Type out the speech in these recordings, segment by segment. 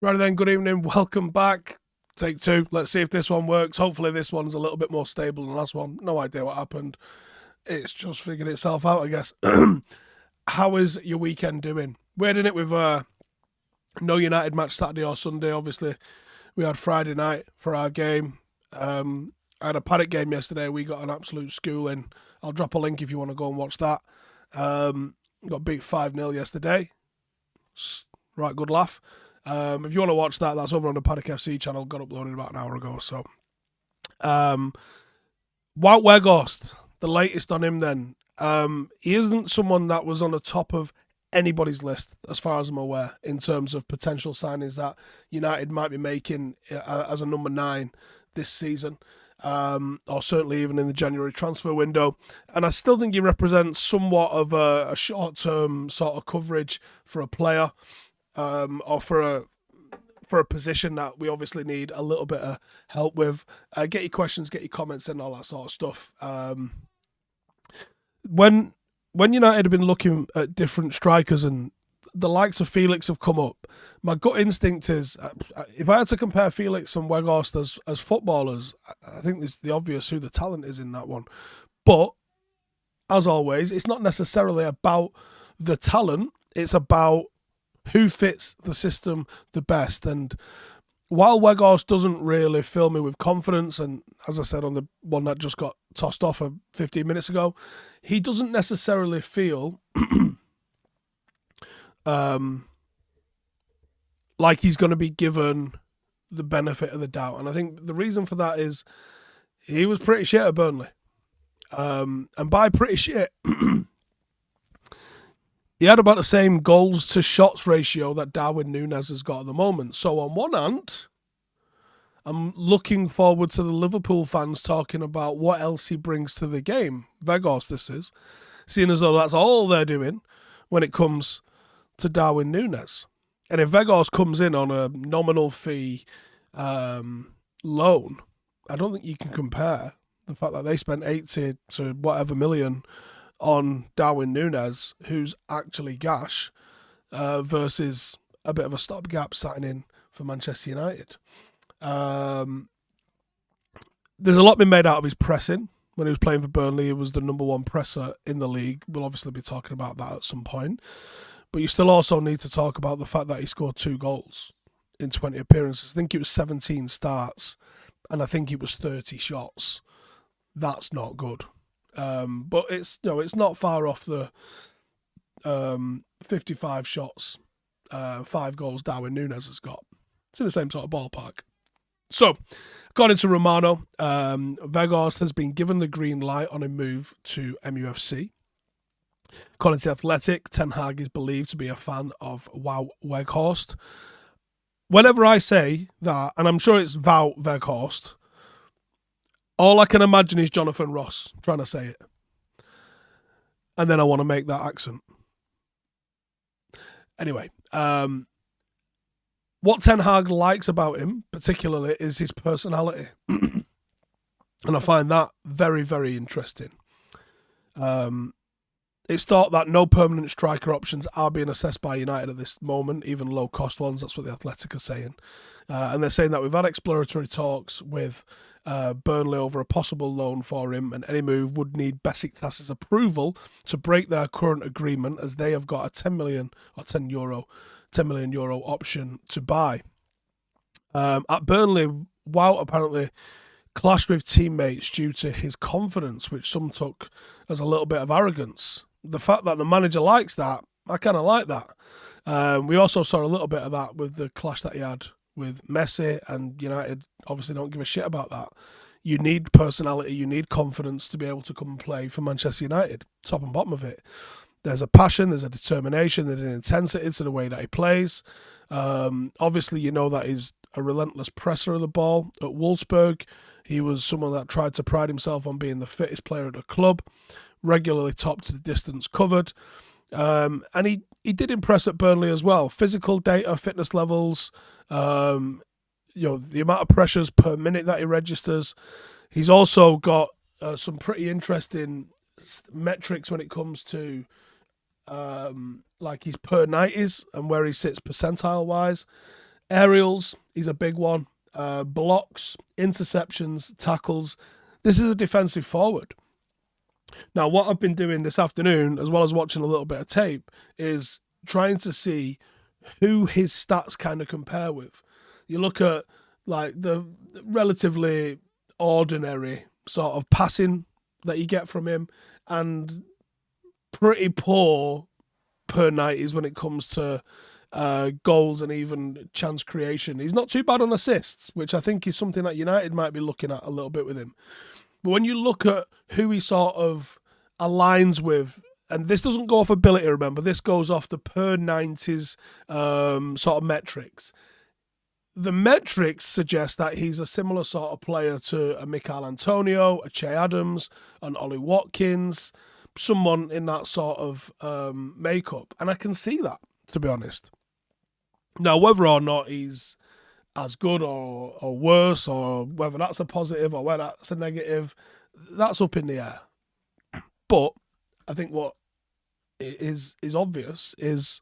Right then, good evening, welcome back. Take two. Let's see if this one works. Hopefully this one's a little bit more stable than the last one. No idea what happened. It's just figured itself out, I guess. How is your weekend doing? We're in it with no United match Saturday or Sunday. Obviously, we had Friday night for our game. I had a Paddock game yesterday. We got an absolute schooling. I'll drop a link if you want to go and watch that. Got beat 5-0 yesterday. Right, good laugh. If you want to watch that, that's over on the Paddock FC channel. Got uploaded about an hour ago. So, Wout Weghorst, the latest on him then. He isn't someone that was on the top of anybody's list, as far as I'm aware, in terms of potential signings that United might be making as a number 9 this season, or certainly even in the January transfer window. And I still think he represents somewhat of a short-term sort of coverage for a player. Or for a position that we obviously need a little bit of help with. Get your questions, get your comments and all that sort of stuff. When United have been looking at different strikers and the likes of Felix have come up, my gut instinct is, if I had to compare Felix and Weghorst as footballers, I think it's the obvious who the talent is in that one. But, as always, it's not necessarily about the talent, it's about who fits the system the best. And while Weghorst doesn't really fill me with confidence, and as I said on the one that just got tossed off 15 minutes ago, he doesn't necessarily feel like he's going to be given the benefit of the doubt. And I think the reason for that is he was pretty shit at Burnley. And by pretty shit, he had about the same goals to shots ratio that Darwin Núñez has got at the moment. So on one hand, I'm looking forward to the Liverpool fans talking about what else he brings to the game. Weghorst, this is. Seeing as though that's all they're doing when it comes to Darwin Núñez. And if Weghorst comes in on a nominal fee loan, I don't think you can compare the fact that they spent 80 to whatever million on Darwin Núñez, who's actually gash, versus a bit of a stopgap signing for Manchester United. There's a lot been made out of his pressing. When he was playing for Burnley, he was the number 1 presser in the league. We'll obviously be talking about that at some point. But you still also need to talk about the fact that he scored 2 goals in 20 appearances. I think it was 17 starts, and I think it was 30 shots. That's not good. But it's not far off the 55 shots, 5 goals Darwin Núñez has got. It's in the same sort of ballpark. So, according to Romano, Weghorst has been given the green light on a move to MUFC. According to The Athletic, Ten Hag is believed to be a fan of Wout Weghorst. Whenever I say that, and I'm sure it's Wout Weghorst, all I can imagine is Jonathan Ross trying to say it. And then I want to make that accent. Anyway, what Ten Hag likes about him, particularly, is his personality. And I find that very, very interesting. It's thought that no permanent striker options are being assessed by United at this moment, even low-cost ones. That's what The Athletic are saying. And they're saying that we've had exploratory talks with Burnley over a possible loan for him, and any move would need Besiktas's approval to break their current agreement, as they have got a 10 million euro option to buy. At Burnley, Wout apparently clashed with teammates due to his confidence, which some took as a little bit of arrogance. The fact that the manager likes that, I kind of like that. We also saw a little bit of that with the clash that he had with Messi, and United obviously don't give a shit about that. You need personality, you need confidence to be able to come and play for Manchester United, top and bottom of it. There's a passion, there's a determination, there's an intensity to the way that he plays. Obviously, you know that he's a relentless presser of the ball. At Wolfsburg, he was someone that tried to pride himself on being the fittest player at the club, regularly topped the distance covered. And he did impress at Burnley as well. Physical data, fitness levels, the amount of pressures per minute that he registers. He's also got some pretty interesting metrics when it comes to like his per 90s and where he sits percentile wise. Aerials, he's a big one. Blocks, interceptions, tackles. This is a defensive forward. Now, what I've been doing this afternoon, as well as watching a little bit of tape, is trying to see who his stats kind of compare with. You look at like the relatively ordinary sort of passing that you get from him, and pretty poor per 90s when it comes to goals and even chance creation. He's not too bad on assists, which I think is something that United might be looking at a little bit with him. But when you look at who he sort of aligns with, and this doesn't go off ability, remember, this goes off the per 90s sort of metrics. The metrics suggest that he's a similar sort of player to a Mikel Antonio, a Che Adams, an Ollie Watkins, someone in that sort of makeup. And I can see that, to be honest. Now, whether or not he's as good or worse, or whether that's a positive or whether that's a negative, that's up in the air. But I think what is obvious is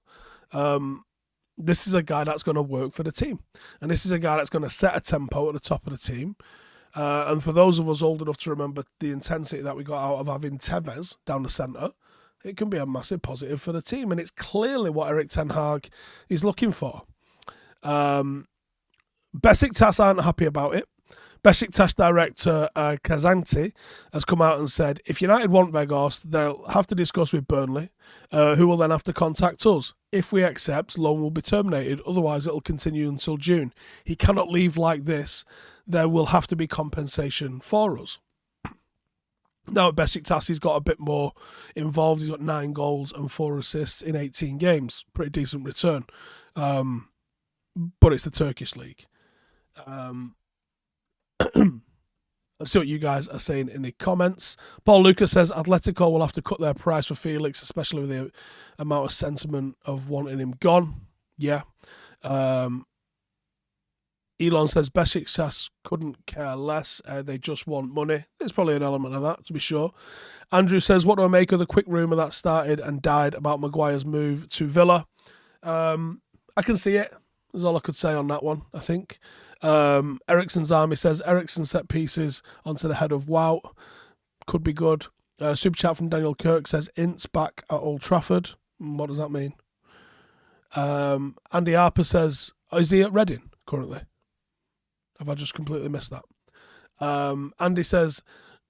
this is a guy that's going to work for the team. And this is a guy that's going to set a tempo at the top of the team. And for those of us old enough to remember the intensity that we got out of having Tevez down the centre, it can be a massive positive for the team. And it's clearly what Erik ten Hag is looking for. Besiktas aren't happy about it. Besiktas director Kazanti has come out and said, if United want Weghorst, they'll have to discuss with Burnley, who will then have to contact us. If we accept, loan will be terminated. Otherwise, it'll continue until June. He cannot leave like this. There will have to be compensation for us. Now at Besiktas, he's got a bit more involved. He's got 9 goals and 4 assists in 18 games. Pretty decent return. But it's the Turkish league. Let's see what you guys are saying in the comments. Paul Lucas says Atletico will have to cut their price for Felix, especially with the amount of sentiment of wanting him gone. Yeah. Elon says Besiktas couldn't care less. They just want money. There's probably an element of that, to be sure. Andrew says, what do I make of the quick rumour that started and died about Maguire's move to Villa? I can see it. That's all I could say on that one, I think. Ericsson's Army says Ericsson set pieces onto the head of Wout. Could be good. Super chat from Daniel Kirk says Ince back at Old Trafford. What does that mean? Andy Harper says, is he at Reading currently? Have I just completely missed that? Andy says,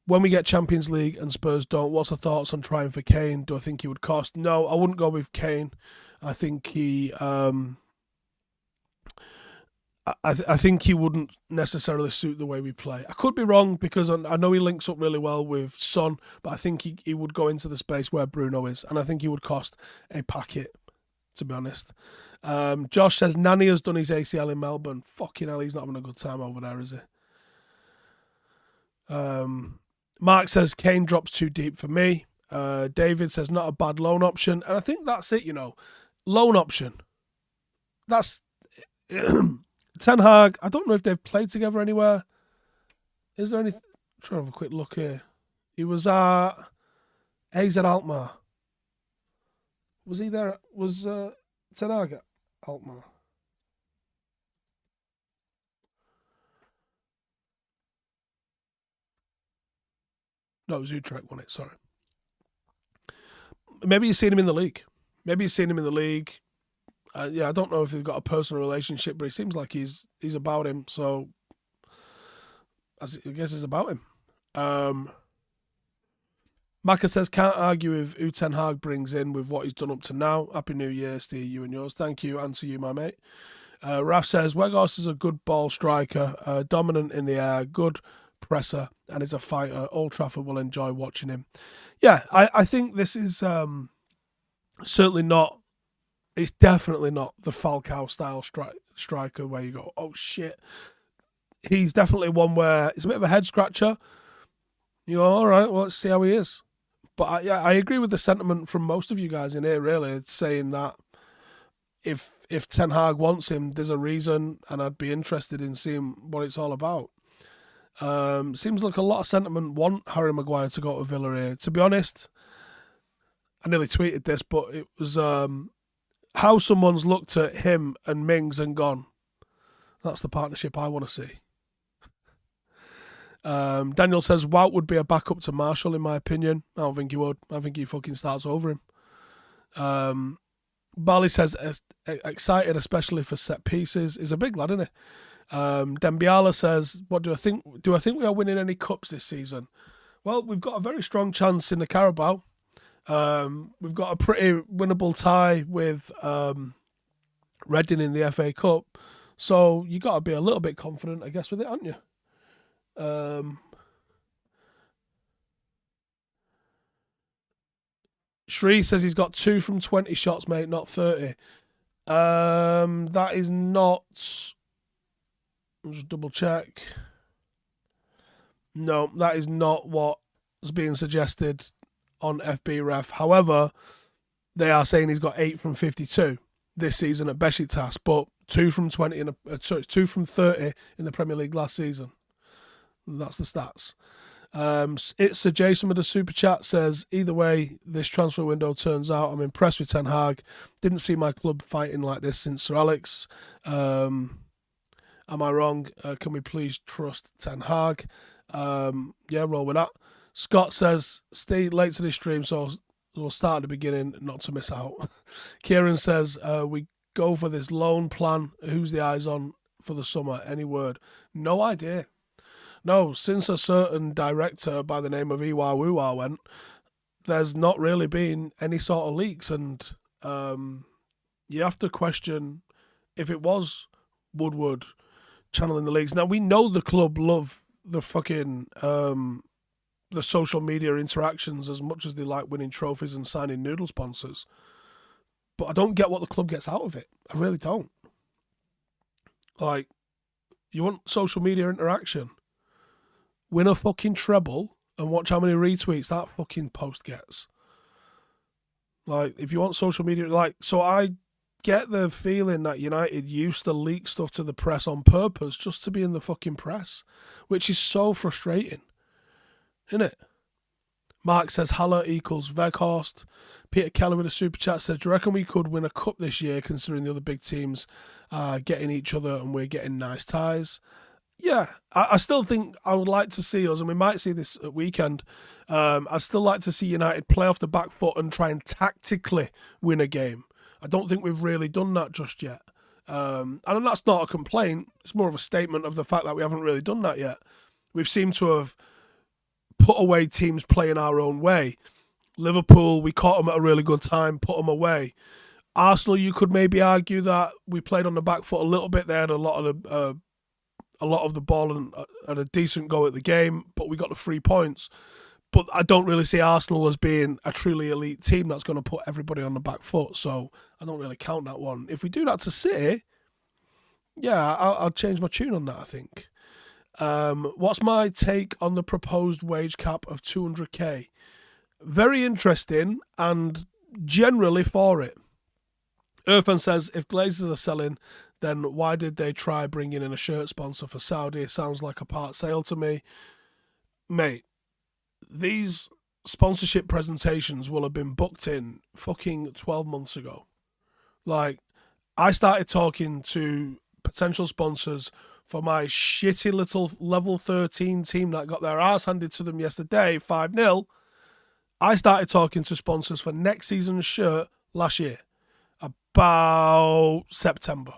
when we get Champions League and Spurs don't, what's the thoughts on trying for Kane? Do I think he would cost? No, I wouldn't go with Kane. I think he... I think he wouldn't necessarily suit the way we play. I could be wrong because I know he links up really well with Son, but I think he would go into the space where Bruno is, and I think he would cost a packet, to be honest. Josh says Nani has done his ACL in Melbourne. Fucking hell, he's not having a good time over there, is he? Mark says Kane drops too deep for me. David says not a bad loan option, and I think that's it, loan option. That's... Ten Hag, I don't know if they've played together anywhere. Is there any... Try to have a quick look here. He was at AZ Alkmaar. Was he there? Was Ten Hag at Alkmaar? No, it was Utrecht, wasn't it? Sorry. Maybe you've seen him in the league. Yeah, I don't know if they've got a personal relationship, but it seems like he's about him. So I guess it's about him. Maka says, can't argue with who Ten Hag brings in with what he's done up to now. Happy New Year, Steve, you and yours. Thank you, and to you, my mate. Raf says, Weghorst is a good ball striker, dominant in the air, good presser, and is a fighter. Old Trafford will enjoy watching him. Yeah, I think this is certainly not... It's definitely not the Falcao-style striker where you go, oh, shit. He's definitely one where it's a bit of a head-scratcher. You go, all right, well, let's see how he is. But I agree with the sentiment from most of you guys in here, really. It's saying that if Ten Hag wants him, there's a reason, and I'd be interested in seeing what it's all about. Seems like a lot of sentiment want Harry Maguire to go to Villa here. To be honest, I nearly tweeted this, but it was how someone's looked at him and Mings and gone, that's the partnership I want to see. Daniel says Wout would be a backup to Marshall, in my opinion. I don't think he would. I think he fucking starts over him. Barley says excited, especially for set pieces. He's a big lad, isn't he? Dembiala says, "What do I think? Do I think we are winning any cups this season?" Well, we've got a very strong chance in the Carabao. We've got a pretty winnable tie with Reading in the FA Cup, so you got to be a little bit confident, I guess, with it, aren't you? Shree says he's got 2 from 20 shots, mate, not 30. That is not. I'll just double check. No, that is not what's being suggested on FB Ref. However, they are saying he's got 8 from 52 this season at Besiktas, but 2 from 20 2 from 30 in the Premier League last season. That's the stats. It's Sir Jason with a super chat says, either way this transfer window turns out, I'm impressed with Ten Hag. Didn't see my club fighting like this since Sir Alex. Am I wrong? Can we please trust Ten Hag? Yeah, roll with that. Scott says, stay late to this stream, so we'll start at the beginning, not to miss out. Kieran says, we go for this loan plan. Who's the eyes on for the summer? Any word? No idea. No, since a certain director by the name of Iwa Wuwa went, there's not really been any sort of leaks, and you have to question if it was Woodward channeling the leaks. Now, we know the club love the fucking the social media interactions as much as they like winning trophies and signing noodle sponsors, but I don't get what the club gets out of it. I really don't. Like, you want social media interaction? Win a fucking treble and watch how many retweets that fucking post gets. Like, if you want social media, like, so I get the feeling that United used to leak stuff to the press on purpose just to be in the fucking press, which is so frustrating, isn't it? Mark says Haller equals Weghorst. Peter Kelly with a super chat says, do you reckon we could win a cup this year considering the other big teams are getting each other and we're getting nice ties? Yeah, I still think I would like to see us, and we might see this at weekend, I'd still like to see United play off the back foot and try and tactically win a game. I don't think we've really done that just yet. And that's not a complaint. It's more of a statement of the fact that we haven't really done that yet. We've seemed to have put away teams playing our own way. Liverpool, we caught them at a really good time, put them away. Arsenal, you could maybe argue that we played on the back foot a little bit. They had a lot of the ball and a decent go at the game, but we got the 3 points. But I don't really see Arsenal as being a truly elite team that's going to put everybody on the back foot, so I don't really count that one. If we do that to City, yeah, I'll change my tune on that, I think. What's my take on the proposed wage cap of 200k? Very interesting and generally for it. Irfan says, if Glazers are selling, then why did they try bringing in a shirt sponsor for Saudi? It sounds like a part sale to me. Mate, these sponsorship presentations will have been booked in fucking 12 months ago. Like, I started talking to potential sponsors for my shitty little level 13 team that got their ass handed to them yesterday, 5-0. I started talking to sponsors for next season's shirt last year, about September.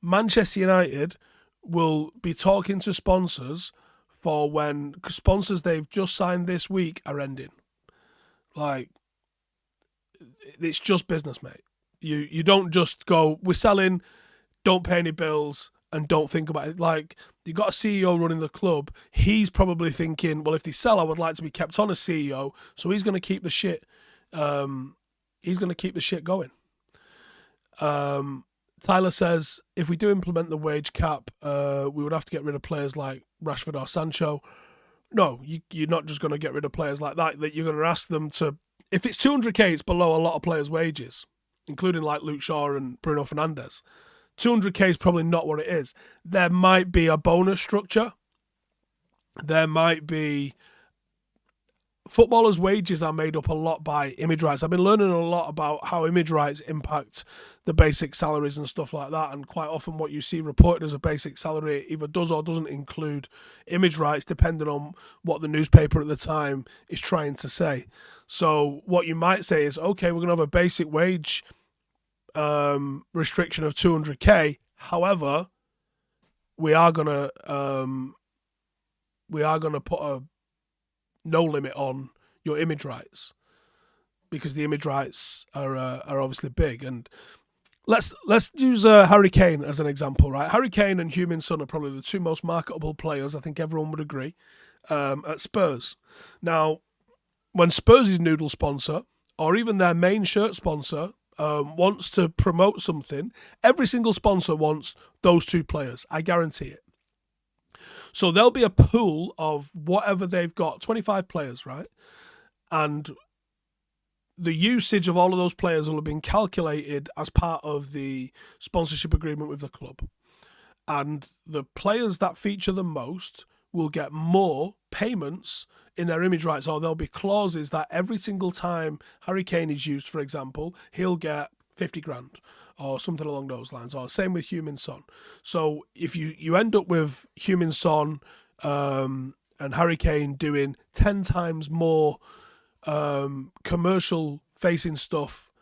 Manchester United will be talking to sponsors for when sponsors they've just signed this week are ending. Like, it's just business, mate. You don't just go, we're selling, don't pay any bills, and don't think about it. Like, you've got a CEO running the club. He's probably thinking, well, if they sell, I would like to be kept on as CEO. So he's going to keep the shit. He's going to keep the shit going. Tyler says, if we do implement the wage cap, we would have to get rid of players like Rashford or Sancho. No, you're not just going to get rid of players like that. That you're going to ask them to, if it's 200k, it's below a lot of players' wages, including like Luke Shaw and Bruno Fernandes. 200k is probably not what it is. There might be a bonus structure, there might be footballers' wages are made up a lot by image rights. I've been learning a lot about how image rights impact the basic salaries and stuff like that. And quite often what you see reported as a basic salary either does or doesn't include image rights, depending on what the newspaper at the time is trying to say. So what you might say is, okay, we're going to have a basic wage restriction of 200k. However, we are going to put a no limit on your image rights, because the image rights are obviously big. And let's use Harry Kane as an example, right? Harry Kane and Heung-min Son are probably the two most marketable players, I think everyone would agree, at Spurs. Now, when Spurs' noodle sponsor, or even their main shirt sponsor, wants to promote something, every single sponsor wants those two players. I guarantee it. So there'll be a pool of whatever they've got, 25 players, right? And the usage of all of those players will have been calculated as part of the sponsorship agreement with the club. And the players that feature the most will get more payments in their image rights, or there'll be clauses that every single time Harry Kane is used, for example, he'll get 50 grand. Or something along those lines. Or same with Heung-min Son. So if you end up with Heung-min Son and Harry Kane doing 10 times more commercial facing stuff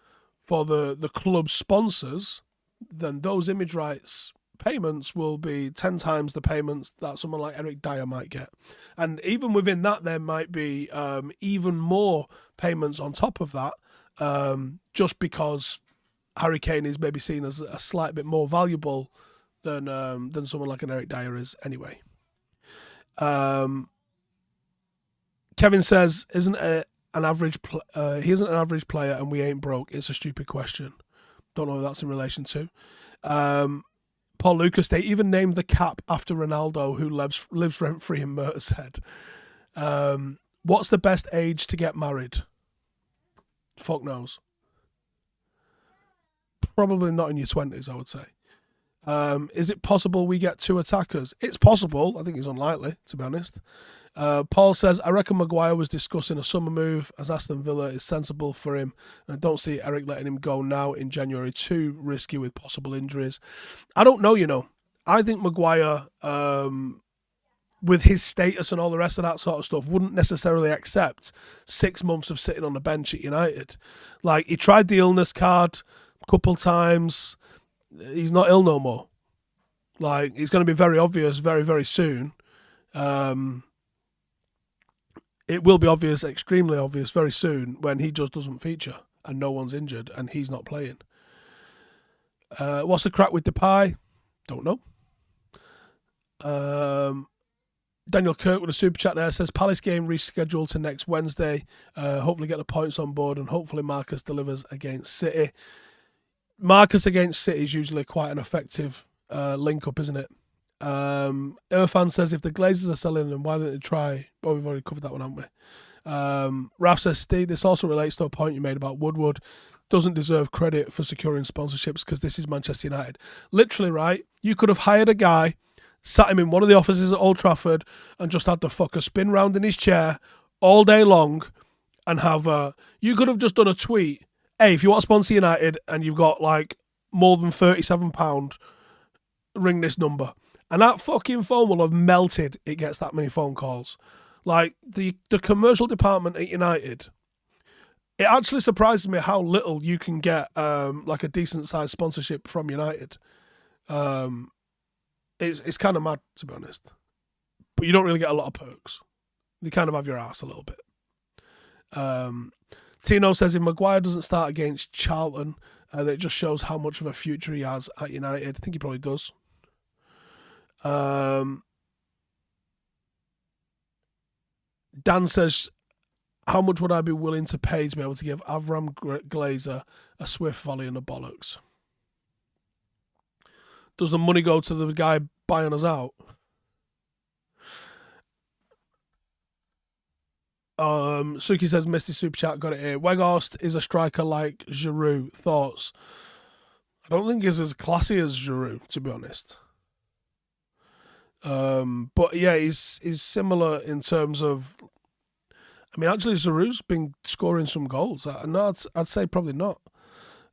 for the club sponsors, then those image rights payments will be 10 times the payments that someone like Eric Dyer might get. And even within that, there might be even more payments on top of that, just because Harry Kane is maybe seen as a slight bit more valuable than someone like an Eric Dyer is anyway. Kevin says, he isn't an average player and we ain't broke. It's a stupid question. Don't know what that's in relation to. Paul Lucas, they even named the cap after Ronaldo, who lives rent-free in Merseyside. What's the best age to get married? Fuck knows. Probably not in your 20s, I would say. Is it possible we get two attackers? It's possible. I think it's unlikely, to be honest. Paul says, I reckon Maguire was discussing a summer move, as Aston Villa is sensible for him. And I don't see Eric letting him go now in January. Too risky with possible injuries. I don't know, you know. I think Maguire, with his status and all the rest of that sort of stuff, wouldn't necessarily accept 6 months of sitting on the bench at United. Like, he tried the illness card couple times. He's not ill no more. Like, it's going to be very obvious very, very soon. It will be obvious, extremely obvious very soon, when he just doesn't feature and no one's injured and he's not playing. What's the crack with Depay? Don't know. Daniel Kirk with a super chat there says, Palace game rescheduled to next Wednesday. Hopefully get the points on board and hopefully Marcus delivers against City. Marcus against City is usually quite an effective link-up, isn't it? Irfan says, if the Glazers are selling them, why don't they try? Well, we've already covered that one, haven't we? Raf says, Steve, this also relates to a point you made about Woodward. Doesn't deserve credit for securing sponsorships because this is Manchester United. Literally, right? You could have hired a guy, sat him in one of the offices at Old Trafford and just had the fucker spin round in his chair all day long and have you could have just done a tweet. Hey, if you want to sponsor United and you've got like more than £37, ring this number. And that fucking phone will have melted. It gets that many phone calls. Like the commercial department at United, it actually surprises me how little you can get like a decent sized sponsorship from United. It's kind of mad, to be honest. But you don't really get a lot of perks. You kind of have your ass a little bit. Tino says, if Maguire doesn't start against Charlton, that just shows how much of a future he has at United. I think he probably does. Dan says, how much would I be willing to pay to be able to give Avram Glazer a swift volley and a bollocks? Does the money go to the guy buying us out? Suki says, Misty Super Chat, got it here. Weghorst is a striker like Giroud. Thoughts? I don't think he's as classy as Giroud, to be honest. But yeah, he's similar in terms of. I mean, actually, Giroud's been scoring some goals. No, I'd say probably not.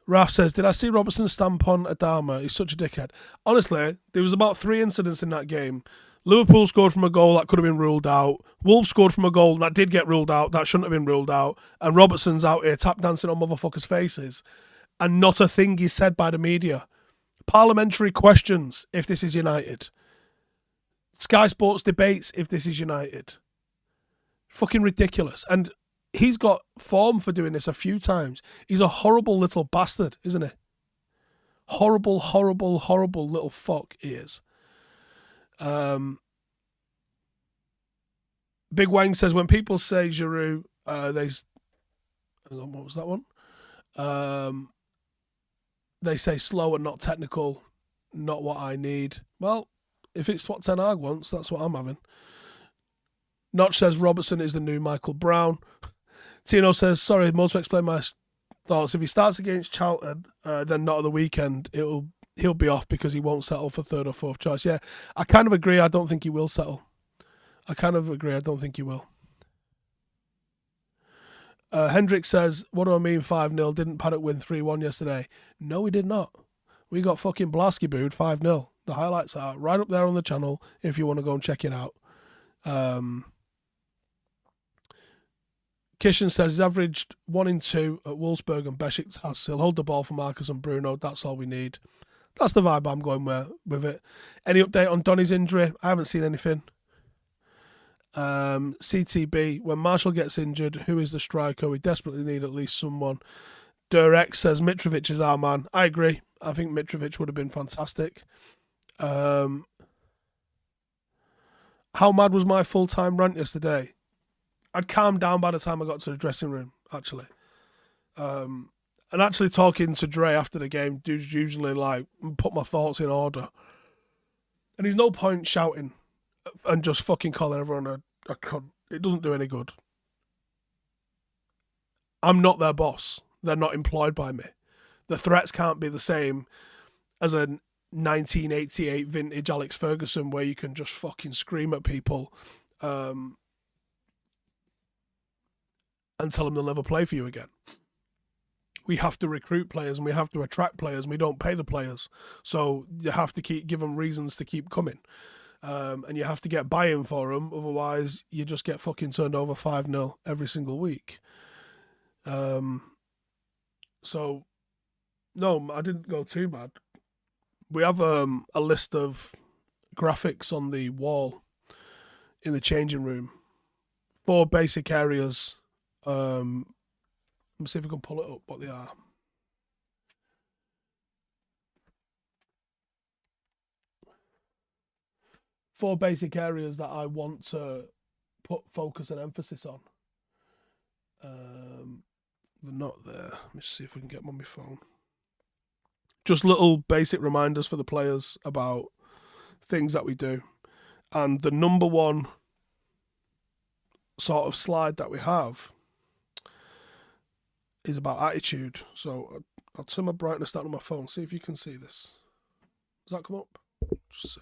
Raf says, did I see Robertson stamp on Adama? He's such a dickhead. Honestly, there was about 3 incidents in that game. Liverpool scored from a goal that could have been ruled out. Wolves scored from a goal that did get ruled out, that shouldn't have been ruled out. And Robertson's out here tap dancing on motherfuckers' faces. And not a thing is said by the media. Parliamentary questions if this is United. Sky Sports debates if this is United. Fucking ridiculous. And he's got form for doing this a few times. He's a horrible little bastard, isn't he? Horrible, horrible, horrible little fuck he is. Big Wang says, when people say Giroud, what was that one? They say slow and not technical, not what I need. Well, if it's what Ten Hag wants, that's what I'm having. Notch says Robertson is the new Michael Brown. Tino says, sorry, more to explain my thoughts. If he starts against Charlton, then not at the weekend, he'll be off because he won't settle for 3rd or 4th choice. Yeah, I kind of agree. I don't think he will settle. I don't think he will. Hendrick says, what do I mean 5-0? Didn't Paddock win 3-1 yesterday? No, he did not. We got fucking Blasky booed 5-0. The highlights are right up there on the channel if you want to go and check it out. Kishan says he's averaged 1 in 2 at Wolfsburg and Besiktas. He'll hold the ball for Marcus and Bruno. That's all we need. That's the vibe I'm going with it. Any update on Donny's injury? I haven't seen anything. CTB, when Marshall gets injured, who is the striker? We desperately need at least someone. Durex says Mitrovic is our man. I agree. I think Mitrovic would have been fantastic. How mad was my full-time rant yesterday? I'd calmed down by the time I got to the dressing room, actually. And actually talking to Dre after the game, dude's usually like, put my thoughts in order. And there's no point shouting and just fucking calling everyone a cunt. It doesn't do any good. I'm not their boss. They're not employed by me. The threats can't be the same as a 1988 vintage Alex Ferguson where you can just fucking scream at people and tell them they'll never play for you again. We have to recruit players and we have to attract players and we don't pay the players. So you have to give them reasons to keep coming. And you have to get buy-in for them. Otherwise, you just get fucking turned over 5-0 every single week. So, no, I didn't go too mad. We have a list of graphics on the wall in the changing room. 4 basic areas. Let me see if I can pull it up, what they are. Four basic areas that I want to put focus and emphasis on. They're not there. Let me see if I can get them on my phone. Just little basic reminders for the players about things that we do. And the number one sort of slide that we have is about attitude. So I'll turn my brightness down on my phone. See if you can see this. Does that come up? Just see.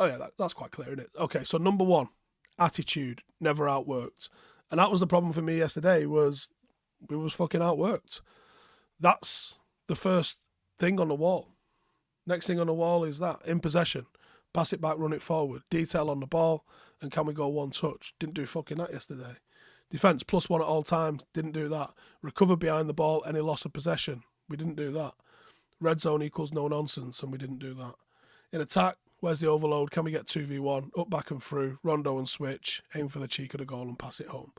Oh yeah, that's quite clear, isn't it? Okay, so number one, attitude, never outworked. And that was the problem for me yesterday, was we was fucking outworked. That's the first thing on the wall. Next thing on the wall is that, in possession. Pass it back, run it forward. Detail on the ball, and can we go one touch? Didn't do fucking that yesterday. Defence, +1 at all times. Didn't do that. Recover behind the ball, any loss of possession. We didn't do that. Red zone equals no nonsense, and we didn't do that. In attack, where's the overload? Can we get 2v1? Up, back and through. Rondo and switch. Aim for the cheek of the goal and pass it home.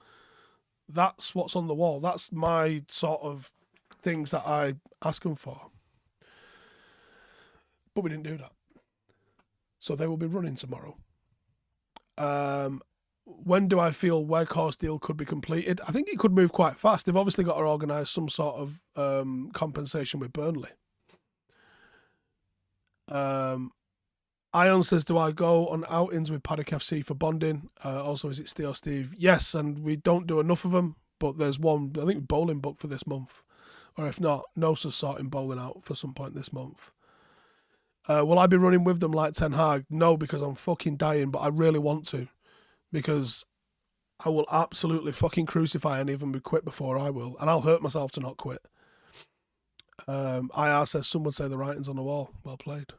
That's what's on the wall. That's my sort of things that I ask them for. But we didn't do that. So they will be running tomorrow. When do I feel Weghorst deal could be completed? I think it could move quite fast. They've obviously got to organise some sort of compensation with Burnley. Ion says, do I go on outings with Paddock FC for bonding? Also, is it Steve or Steve? Yes, and we don't do enough of them, but there's one, I think, bowling booked for this month. Or if not, Nosa's sorting bowling out for some point this month. Will I be running with them like Ten Hag? No, because I'm fucking dying, but I really want to. Because I will absolutely fucking crucify and even be quit before I will. And I'll hurt myself to not quit. IR says, some would say the writing's on the wall. Well played.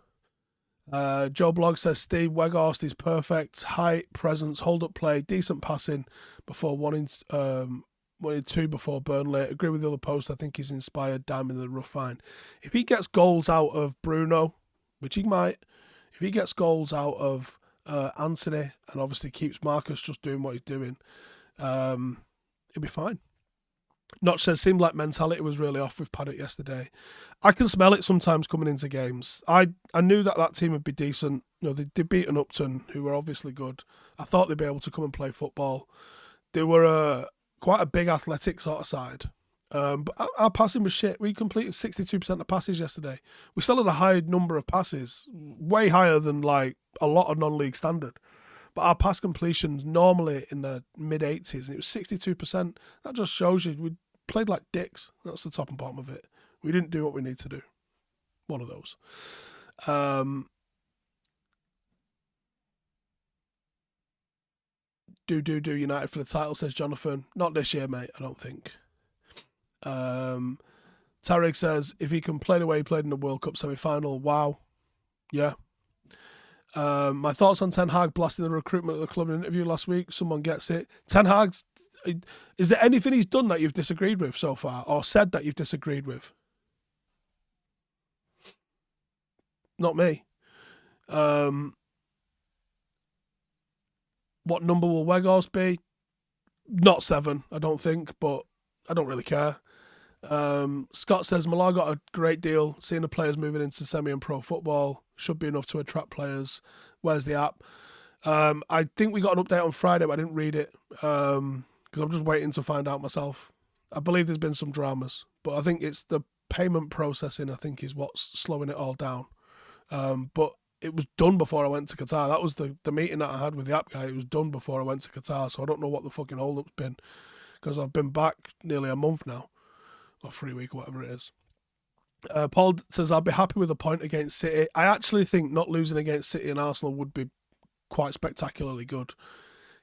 Joe Blog says, Steve Weghorst is perfect. Height, presence, hold-up play, decent passing before wanting two before Burnley. Agree with the other post. I think he's inspired. Diamond in the rough, fine. If he gets goals out of Bruno, which he might, if he gets goals out of Anthony and obviously keeps Marcus just doing what he's doing, he'll be fine. Notch says, seemed like mentality was really off with Paddock yesterday. I can smell it sometimes coming into games. I knew that team would be decent. They'd beaten Upton, who were obviously good. I thought they'd be able to come and play football. They were quite a big athletic sort of side. But our passing was shit. We completed 62% of passes yesterday. We still had a high number of passes, way higher than like a lot of non-league standard. But our pass completions normally in the mid-80s, and it was 62%. That just shows you we played like dicks. That's the top and bottom of it. We didn't do what we need to do. One of those. Do United for the title, says Jonathan. Not this year, mate, I don't think. Tarek says, if he can play the way he played in the World Cup semi-final, wow. Yeah. My thoughts on Ten Hag blasting the recruitment at the club in an interview last week. Someone gets it. Ten Hag's, is there anything he's done that you've disagreed with so far, or said that you've disagreed with? Not me. What number will Weghorst be? Not 7, I don't think, but I don't really care. Scott says, Millar got a great deal. Seeing the players moving into semi and pro football should be enough to attract players. Where's the app? I think we got an update on Friday, but I didn't read it because I'm just waiting to find out myself. I believe there's been some dramas, but I think it's the payment processing, I think, is what's slowing it all down. But it was done before I went to Qatar. That was the meeting that I had with the app guy. It was done before I went to Qatar, so I don't know what the fucking hold-up's been because I've been back nearly a month now. Or 3 weeks, or whatever it is. Paul says, I'll be happy with a point against City. I actually think not losing against City and Arsenal would be quite spectacularly good.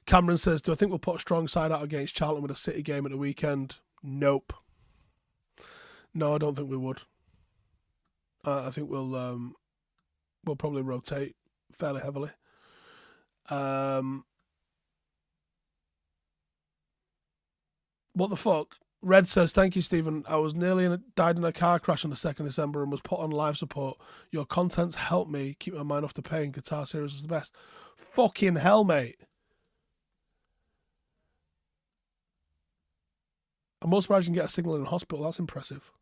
Cameron says, do I think we'll put a strong side out against Charlton with a City game at the weekend? Nope. No, I don't think we would. I think we'll probably rotate fairly heavily. What the fuck? Red says, thank you, Stephen. I was died in a car crash on the 2nd of December and was put on life support. Your contents helped me keep my mind off the pain. Guitar Series was the best. Fucking hell, mate. I'm most surprised you can get a signal in a hospital. That's impressive.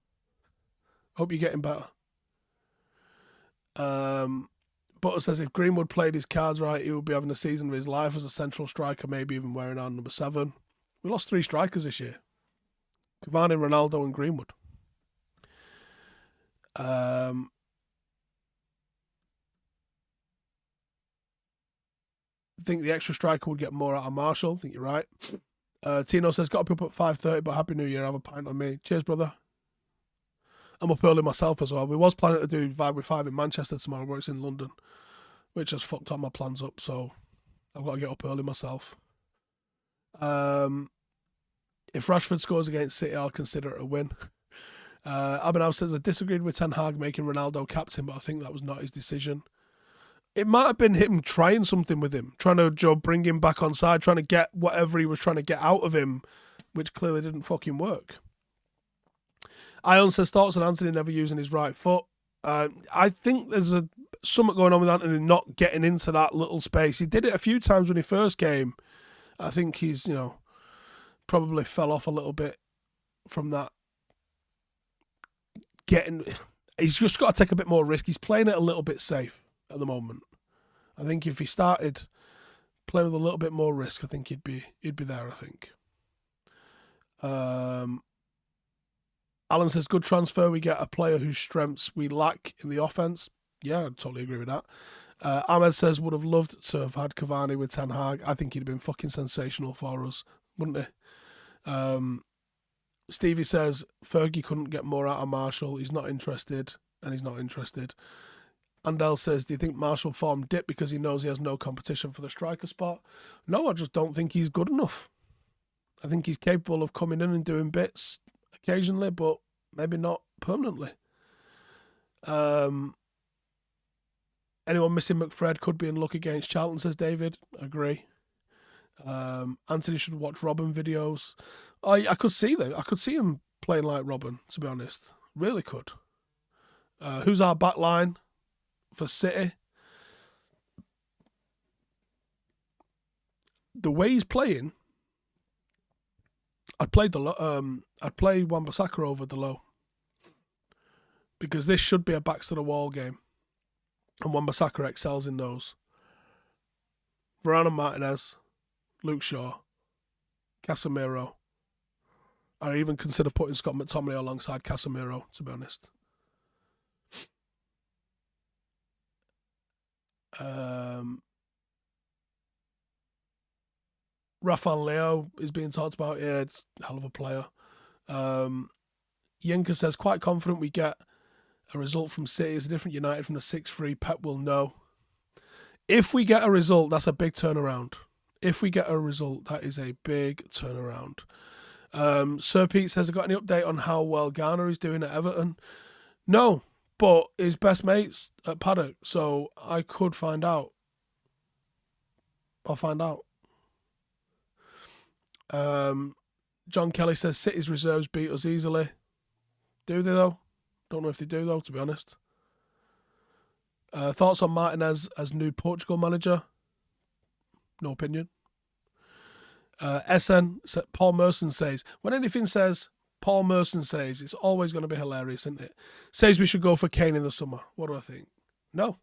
Hope you're getting better. Butter says, if Greenwood played his cards right, he would be having a season of his life as a central striker, maybe even wearing our number 7. We lost 3 strikers this year. Cavani, Ronaldo and Greenwood. I think the extra striker would get more out of Marshall. I think you're right. Tino says, got to be up at 5:30, but Happy New Year. Have a pint on me. Cheers, brother. I'm up early myself as well. We was planning to do 5 with 5 in Manchester tomorrow, but it's in London, which has fucked all my plans up, so I've got to get up early myself. If Rashford scores against City, I'll consider it a win. Abhinav says, I disagreed with Ten Hag making Ronaldo captain, but I think that was not his decision. It might have been him trying something with him, trying to bring him back on side, trying to get whatever he was trying to get out of him, which clearly didn't fucking work. Ion says, thoughts on Anthony never using his right foot. I think there's something going on with Anthony not getting into that little space. He did it a few times when he first came. I think he's, probably fell off a little bit from that. He's just got to take a bit more risk. He's playing it a little bit safe at the moment. I think if he started playing with a little bit more risk, I think he'd be there, I think. Alan says, good transfer. We get a player whose strengths we lack in the offense. Yeah, I totally agree with that. Ahmed says, would have loved to have had Cavani with Ten Hag. I think he'd have been fucking sensational for us, wouldn't he? Stevie says, Fergie couldn't get more out of Marshall. He's not interested, and he's not interested. Andel says, do you think Marshall form dip because he knows he has no competition for the striker spot? No, I just don't think he's good enough. I think he's capable of coming in and doing bits occasionally, but maybe not permanently. Anyone missing McFred could be in luck against Charlton, says David. Agree. Anthony should watch Robin videos. I could see them. I could see him playing like Robin, to be honest. Really could. Who's our back line for City? The way he's playing, I'd play Wan-Bissaka over the low, because this should be a backs to the wall game, and Wan-Bissaka excels in those. Varane and Martinez, Luke Shaw, Casemiro. I even consider putting Scott McTominay alongside Casemiro, to be honest. Rafael Leo is being talked about. Yeah, it's a hell of a player. Yinka says, quite confident we get a result from City. It's a different United from the 6-3. Pep will know. If we get a result, that's a big turnaround. If we get a result, that is a big turnaround. Sir Pete says, have got any update on how well Garner is doing at Everton? No, but his best mate's at Paddock, so I could find out. I'll find out. John Kelly says, City's reserves beat us easily. Do they, though? Don't know if they do, though, to be honest. Thoughts on Martinez as new Portugal manager? No opinion. SN, Paul Merson says, when anything says, Paul Merson says, it's always going to be hilarious, isn't it? Says we should go for Kane in the summer. What do I think? No.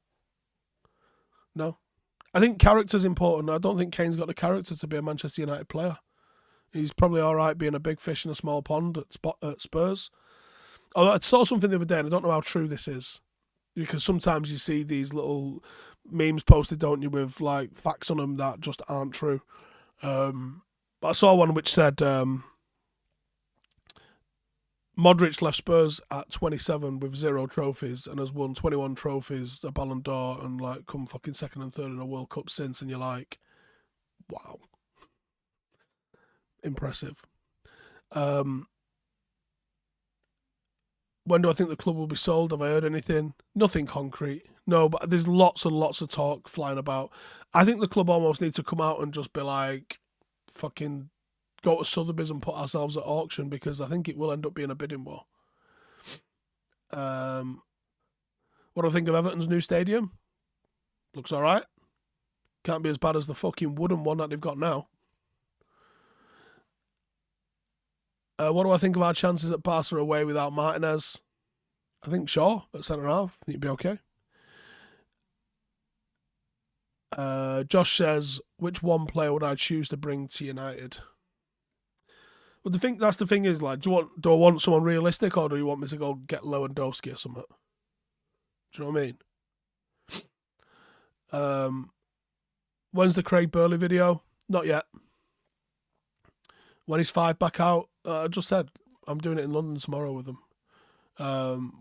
I think character's important. I don't think Kane's got the character to be a Manchester United player. He's probably all right being a big fish in a small pond at Spurs. Although I saw something the other day, and I don't know how true this is, because sometimes you see these little memes posted, don't you, with like facts on them that just aren't true. But I saw one which said Modric left Spurs at 27 with 0 trophies and has won 21 trophies, a Ballon d'Or, and like come fucking second and third in a World Cup since, and you're like, wow. Impressive. When do I think the club will be sold? Have I heard anything? Nothing concrete. No, but there's lots and lots of talk flying about. I think the club almost need to come out and just be like, fucking go to Sotheby's and put ourselves at auction, because I think it will end up being a bidding war. What do I think of Everton's new stadium? Looks all right. Can't be as bad as the fucking wooden one that they've got now. What do I think of our chances at Barca away without Martinez? I think Shaw at centre-half. I think he'd be okay. Josh says, which one player would I choose to bring to United? Well, that's the thing is, like, do I want someone realistic, or do you want me to go get Lewandowski or something? Do you know what I mean? When's the Craig Burley video? Not yet. When is 5 back out? I just said I'm doing it in London tomorrow with them.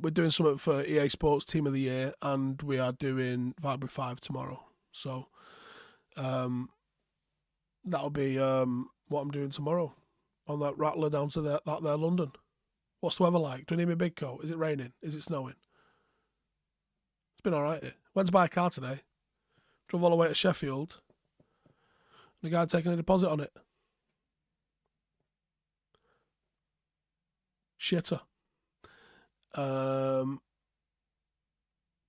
We're doing something for EA Sports Team of the Year, and we are doing Vibe 5 tomorrow. So that'll be what I'm doing tomorrow on that rattler down to that there London. What's the weather like? Do I need my big coat? Is it raining? Is it snowing? It's been all right here. Went to buy a car today. Drove all the way to Sheffield. The guy taking a deposit on it. Shitter. Would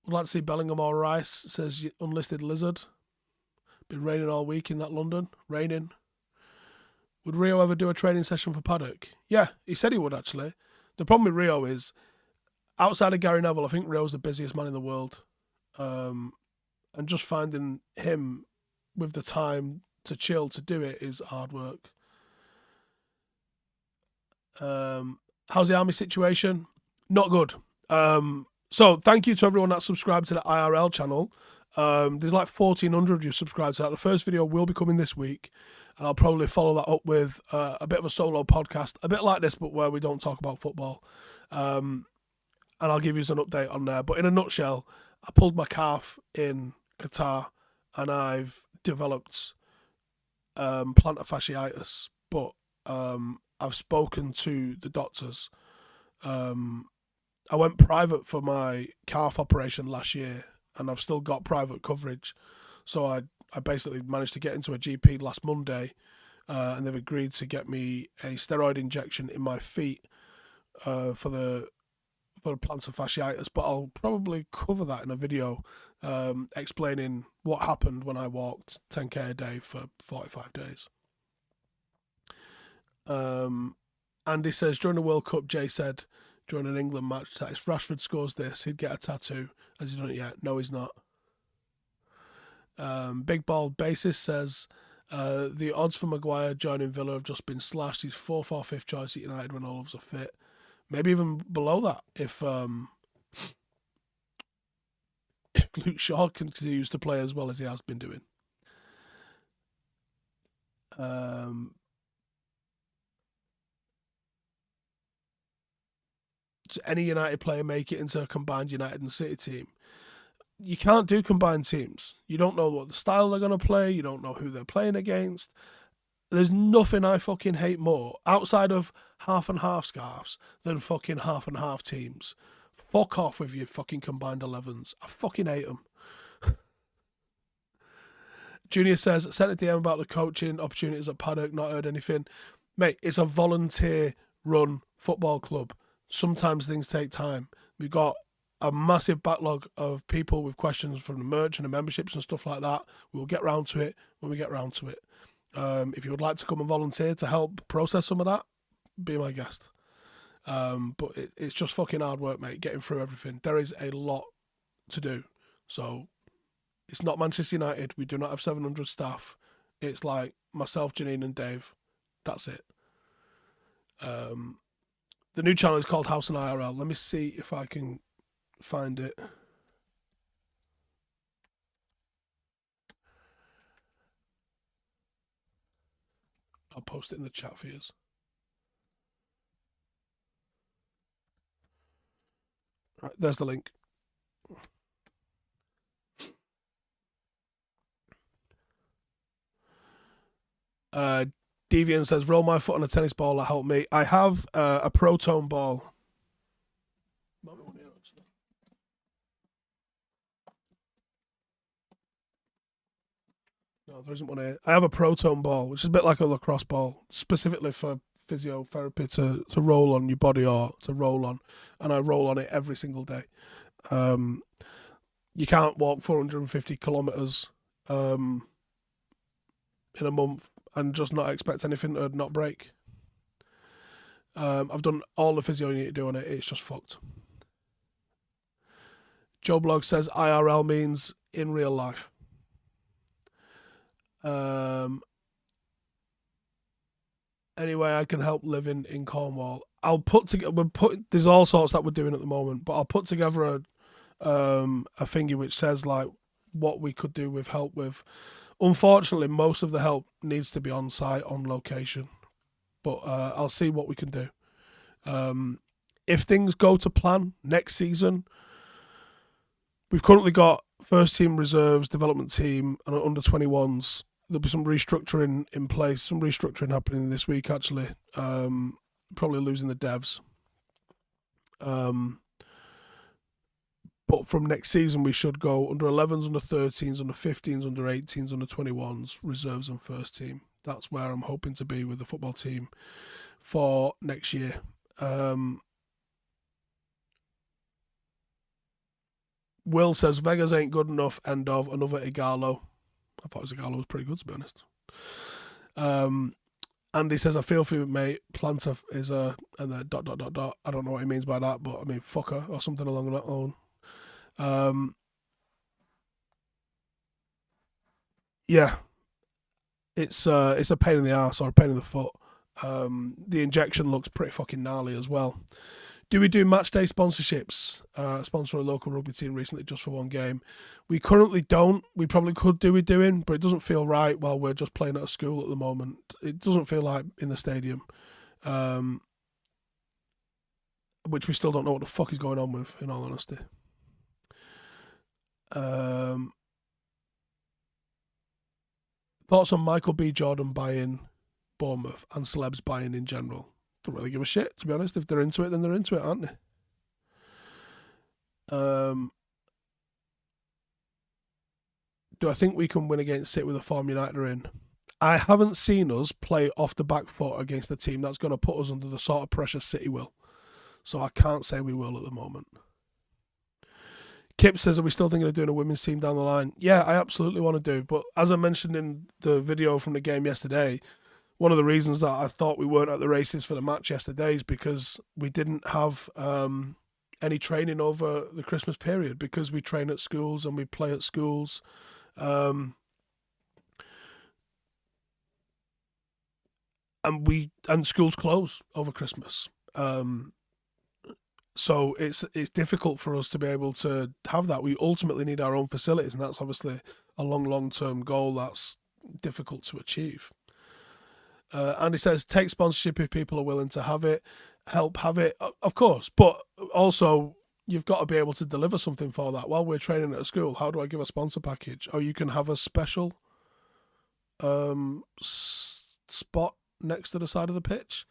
like to see Bellingham or Rice, says Unlisted Lizard. Been raining all week in that London. Raining. Would Rio ever do a training session for Paddock? Yeah, he said he would, actually. The problem with Rio is, outside of Gary Neville, I think Rio's the busiest man in the world. And just finding him with the time to chill to do it is hard work. How's the army situation? Not good. So thank you to everyone that subscribed to the IRL channel. There's like 1,400 of you subscribed to that. The first video will be coming this week, and I'll probably follow that up with a bit of a solo podcast, a bit like this, but where we don't talk about football. And I'll give you an update on there. But in a nutshell, I pulled my calf in Qatar, and I've developed plantar fasciitis. But I've spoken to the doctors. I went private for my calf operation last year, and I've still got private coverage. So I basically managed to get into a GP last Monday, and they've agreed to get me a steroid injection in my feet for the plantar fasciitis. But I'll probably cover that in a video explaining what happened when I walked 10k a day for 45 days. Andy says, during the World Cup, Jay said during an England match that if Rashford scores this, he'd get a tattoo. Has he done it yet? No, he's not. Big Bald Basis says, the odds for Maguire joining Villa have just been slashed. He's 4th or 5th choice at United when all of us are fit. Maybe even below that if Luke Shaw continues to play as well as he has been doing. Does any United player make it into a combined United and City team? You can't do combined teams. You don't know what the style they're going to play. You don't know who they're playing against. There's nothing I fucking hate more outside of half and half scarves than fucking half and half teams. Fuck off with your fucking combined 11s. I fucking hate them. Junior says, sent a DM about the coaching opportunities at Paddock, not heard anything. Mate, it's a volunteer run football club. Sometimes things take time. We've got a massive backlog of people with questions from the merch and the memberships and stuff like that. We'll get round to it when we get round to it. If you would like to come and volunteer to help process some of that, be my guest. But it's just fucking hard work, mate, getting through everything. There is a lot to do. So it's not Manchester United. We do not have 700 staff. It's like myself, Janine and Dave. That's it. The new channel is called Howson IRL. Let me see if I can find it. I'll post it in the chat for you. Right, there's the link. Deviant says, roll my foot on a tennis ball that helped me. I have a Proton ball. No, there isn't one here. I have a Proton ball, which is a bit like a lacrosse ball, specifically for physiotherapy to roll on your body or to roll on. And I roll on it every single day. You can't walk 450 kilometres in a month and just not expect anything to not break. I've done all the physio you need to do on it. It's just fucked. Joe Blog says IRL means in real life. Anyway, I can help living in Cornwall. I'll put together. There's all sorts that we're doing at the moment, but I'll put together a thingy which says like what we could do with help with. Unfortunately, most of the help needs to be on site, on location. But I'll see what we can do. If things go to plan next season, we've currently got first team reserves, development team, and under 21s. There'll be some restructuring in place, some restructuring happening this week, actually. Probably losing the devs. But from next season, we should go under 11s, under 13s, under 15s, under 18s, under 21s, reserves and first team. That's where I'm hoping to be with the football team for next year. Will says, Vegas ain't good enough, end of another Igalo. I thought Igalo was pretty good, to be honest. Andy says, I feel for you, mate. Planter is a... And then ... I don't know what he means by that, but I mean, fucker or something along that line. Yeah. It's a pain in the arse or a pain in the foot. The injection looks pretty fucking gnarly as well. Do we do match day sponsorships? Sponsor a local rugby team recently just for one game. We currently don't. We probably could do it doing, but it doesn't feel right while we're just playing at a school at the moment. It doesn't feel like in the stadium. Which we still don't know what the fuck is going on with, in all honesty. Thoughts on Michael B. Jordan buying Bournemouth and celebs buying in general? Don't really give a shit, to be honest. If they're into it, then they're into it, aren't they? Do I think we can win against City with the form United are in? I haven't seen us play off the back foot against a team that's going to put us under the sort of pressure City will. So I can't say we will at the moment. Kip says, are we still thinking of doing a women's team down the line? Yeah, I absolutely want to do. But as I mentioned in the video from the game yesterday, one of the reasons that I thought we weren't at the races for the match yesterday is because we didn't have any training over the Christmas period, because we train at schools and we play at schools. And schools close over Christmas. So it's difficult for us to be able to have that. We ultimately need our own facilities, and that's obviously a long-term goal that's difficult to achieve. Andy says, take sponsorship if people are willing to have it, help have it, of course, but also you've got to be able to deliver something for that. While we're training at a school, how do I give a sponsor package? Oh, you can have a special spot next to the side of the pitch.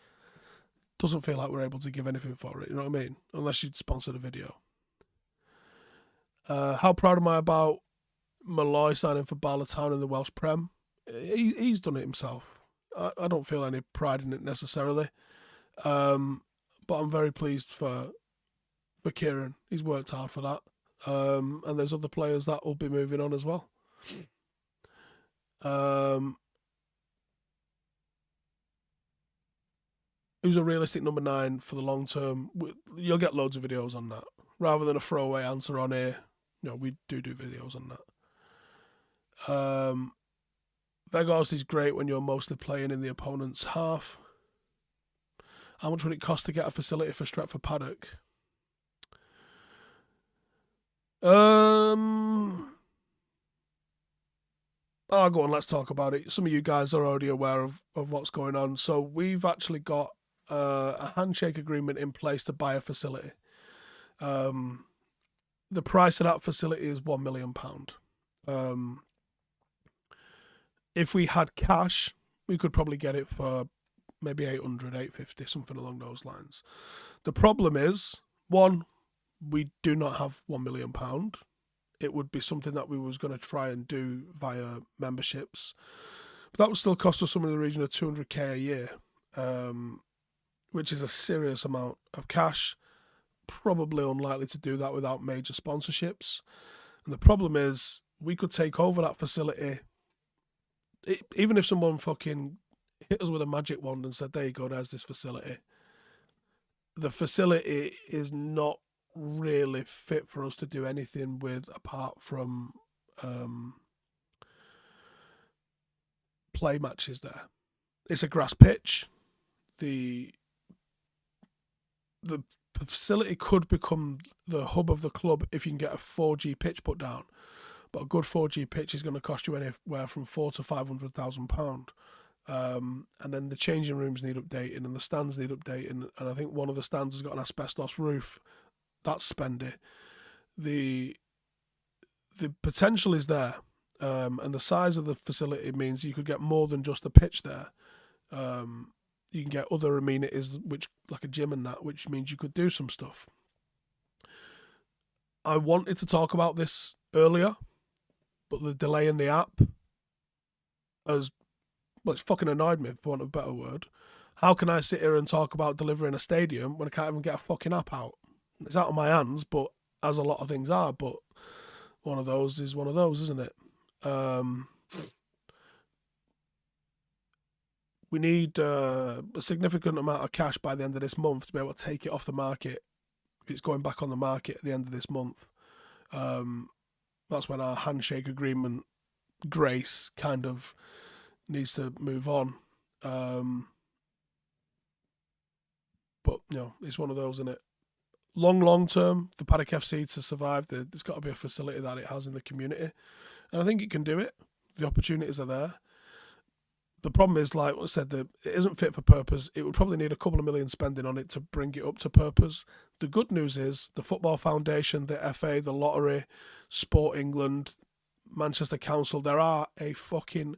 Doesn't feel like we're able to give anything for it, you know what I mean? Unless you'd sponsor the video. How proud am I about Malloy signing for Barlow Town in the Welsh Prem? He's done it himself. I don't feel any pride in it necessarily. But I'm very pleased for Kieran. He's worked hard for that. And there's other players that will be moving on as well. Who's a realistic number 9 for the long term? You'll get loads of videos on that. Rather than a throwaway answer on here, we do videos on that. Weghorst is great when you're mostly playing in the opponent's half. How much would it cost to get a facility for Stretford Paddock? Oh, go on, let's talk about it. Some of you guys are already aware of what's going on. So we've actually got a handshake agreement in place to buy a facility. The price of that facility is £1 million. If we had cash, we could probably get it for maybe 800, 850, something along those lines. The problem is, one, we do not have £1 million. It would be something that we was going to try and do via memberships. But that would still cost us somewhere in the region of 200k a year, which is a serious amount of cash. Probably unlikely to do that without major sponsorships. And the problem is, we could take over that facility. Even if someone fucking hit us with a magic wand and said, there you go, there's this facility. The facility is not really fit for us to do anything with apart from play matches there. It's a grass pitch. The facility could become the hub of the club if you can get a 4G pitch put down. But a good 4G pitch is going to cost you anywhere from £400,000 to £500,000. And then the changing rooms need updating and the stands need updating. And I think one of the stands has got an asbestos roof. That's spendy. The potential is there. And the size of the facility means you could get more than just a pitch there. You can get other amenities, which like a gym and that, which means you could do some stuff. I wanted to talk about this earlier, but the delay in the app has, it's fucking annoyed me, for want of a better word. How can I sit here and talk about delivering a stadium when I can't even get a fucking app out? It's out of my hands, but as a lot of things are, but one of those is one of those, isn't it? We need a significant amount of cash by the end of this month to be able to take it off the market. It's going back on the market at the end of this month. That's when our handshake agreement grace kind of needs to move on. But, it's one of those, isn't it? Long term, for Paddock FC to survive, there's got to be a facility that it has in the community. And I think it can do it. The opportunities are there. the problem is, like I said, that it isn't fit for purpose. It would probably need a couple of million spending on it to bring it up to purpose. The good news is the Football Foundation, the FA, the Lottery, Sport England, Manchester Council, there are a fucking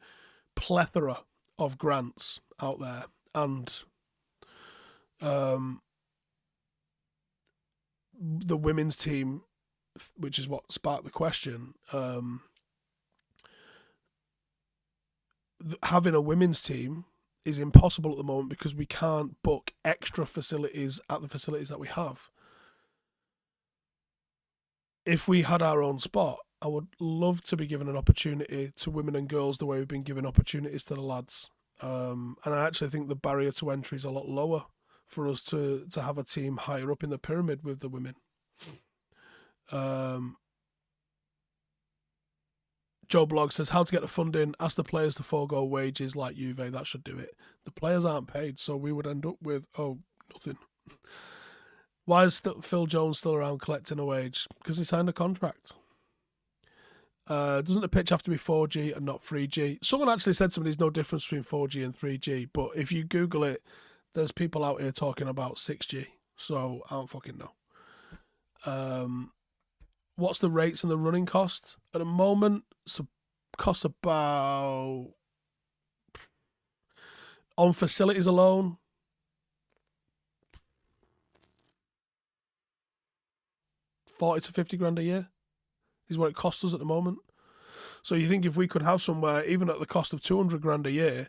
plethora of grants out there. And the women's team, which is what sparked the question, having a women's team is impossible at the moment because we can't book extra facilities at the facilities that we have. If we had our own spot, I would love to be given an opportunity to women and girls the way we've been given opportunities to the lads. And I actually think the barrier to entry is a lot lower for us to have a team higher up in the pyramid with the women. Joe Blog says, how to get the funding, ask the players to forego wages like Juve, that should do it. The players aren't paid, so we would end up with, nothing. Why is Phil Jones still around collecting a wage? Because he signed a contract. Doesn't the pitch have to be 4G and not 3G? Someone actually said to me there's no difference between 4G and 3G, but if you Google it, there's people out here talking about 6G, so I don't fucking know. What's the rates and the running cost? At the moment, it costs about, on facilities alone, $40 to $50 a year is what it costs us at the moment. So you think if we could have somewhere, even at the cost of $200,000 a year,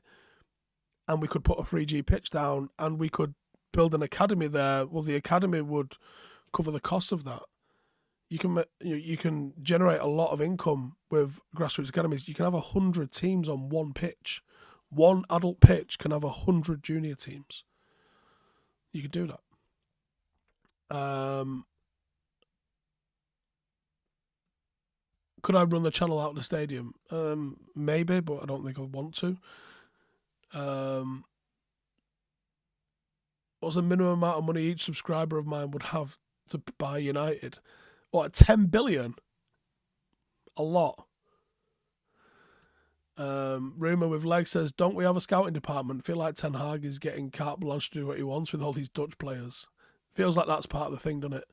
and we could put a 3G pitch down and we could build an academy there, well, the academy would cover the cost of that. You can generate a lot of income with grassroots academies. You can have 100 teams on one pitch. One adult pitch can have 100 junior teams. You could do that. Could I run the channel out of the stadium? Maybe, but I don't think I'd want to. What's the minimum amount of money each subscriber of mine would have to buy United? What, 10 billion? A lot. Rumour with Leg says, don't we have a scouting department? Feel like Ten Hag is getting carte blanche to do what he wants with all these Dutch players. Feels like that's part of the thing, doesn't it?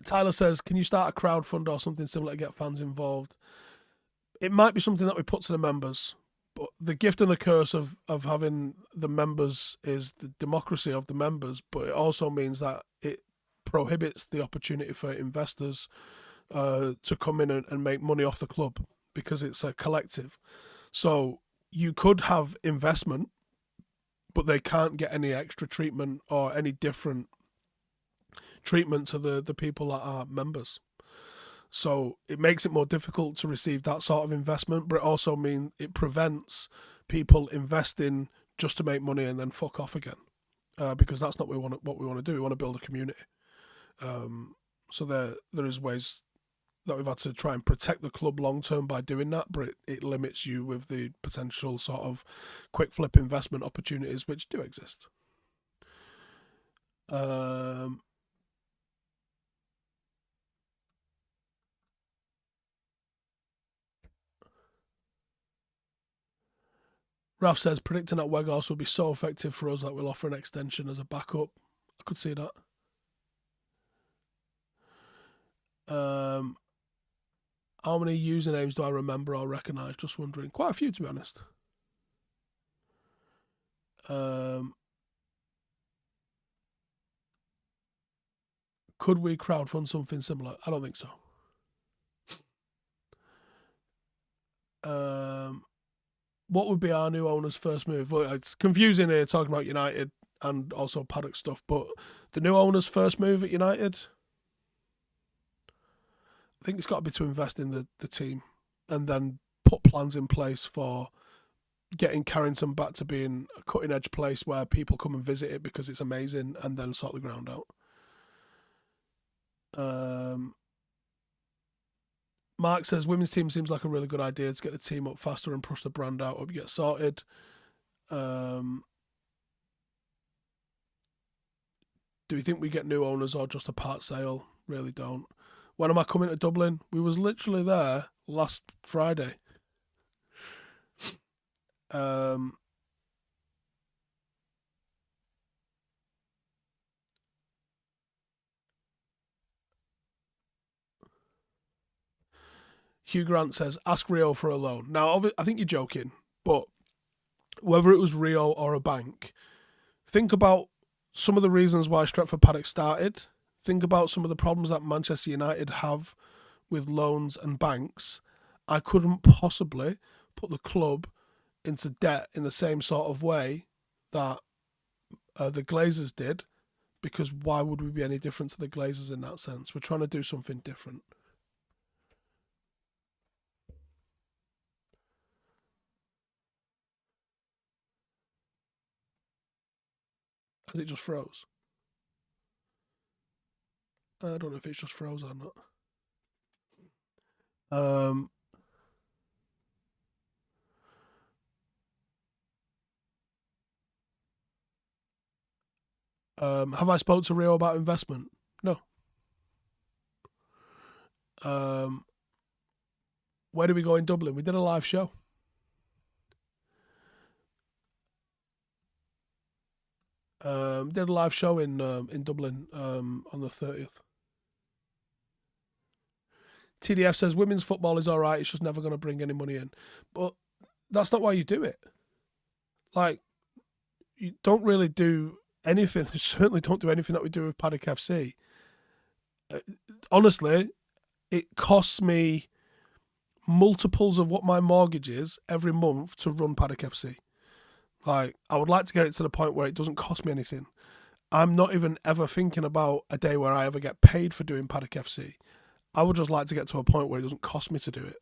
Tyler says, can you start a crowdfund or something similar to get fans involved? It might be something that we put to the members, but the gift and the curse of having the members is the democracy of the members, but it also means that it prohibits the opportunity for investors to come in and make money off the club because it's a collective. So you could have investment, but they can't get any extra treatment or any different treatment to the people that are members. So it makes it more difficult to receive that sort of investment, but it also means it prevents people investing just to make money and then fuck off again, because that's not what we want to do. We want to build a community. So there is ways that we've had to try and protect the club long term by doing that, but it limits you with the potential sort of quick flip investment opportunities which do exist. Ralph says, predicting that Weghorst will be so effective for us that we'll offer an extension as a backup. I could see that. How many usernames do I remember or recognise? Just wondering. Quite a few, to be honest. Could we crowdfund something similar? I don't think so. What would be our new owner's first move? Well, it's confusing here talking about United and also Paddock stuff, but the new owner's first move at United, I think it's got to be to invest in the team and then put plans in place for getting Carrington back to being a cutting-edge place where people come and visit it because it's amazing, and then sort the ground out. Mark says, women's team seems like a really good idea to get the team up faster and push the brand out. Hope you get sorted. Do we think we get new owners or just a part sale? Really don't. When am I coming to Dublin? We was literally there last Friday. Um, Hugh Grant says, ask Rio for a loan. Now, I think you're joking, but whether it was Rio or a bank, think about some of the reasons why Stretford Paddock started. Think about some of the problems that Manchester United have with loans and banks. I couldn't possibly put the club into debt in the same sort of way that the Glazers did, because why would we be any different to the Glazers in that sense? We're trying to do something different. Has it just froze? I don't know if it's just froze or not. Um, have I spoke to Rio about investment? No. Where did we go in Dublin? We did a live show. Did a live show in Dublin on the 30th. TDF says women's football is all right. It's just never going to bring any money in. But that's not why you do it. Like, you don't really do anything. You certainly don't do anything that we do with Paddock FC. Honestly, it costs me multiples of what my mortgage is every month to run Paddock FC. Like, I would like to get it to the point where it doesn't cost me anything. I'm not even ever thinking about a day where I ever get paid for doing Paddock FC. I would just like to get to a point where it doesn't cost me to do it,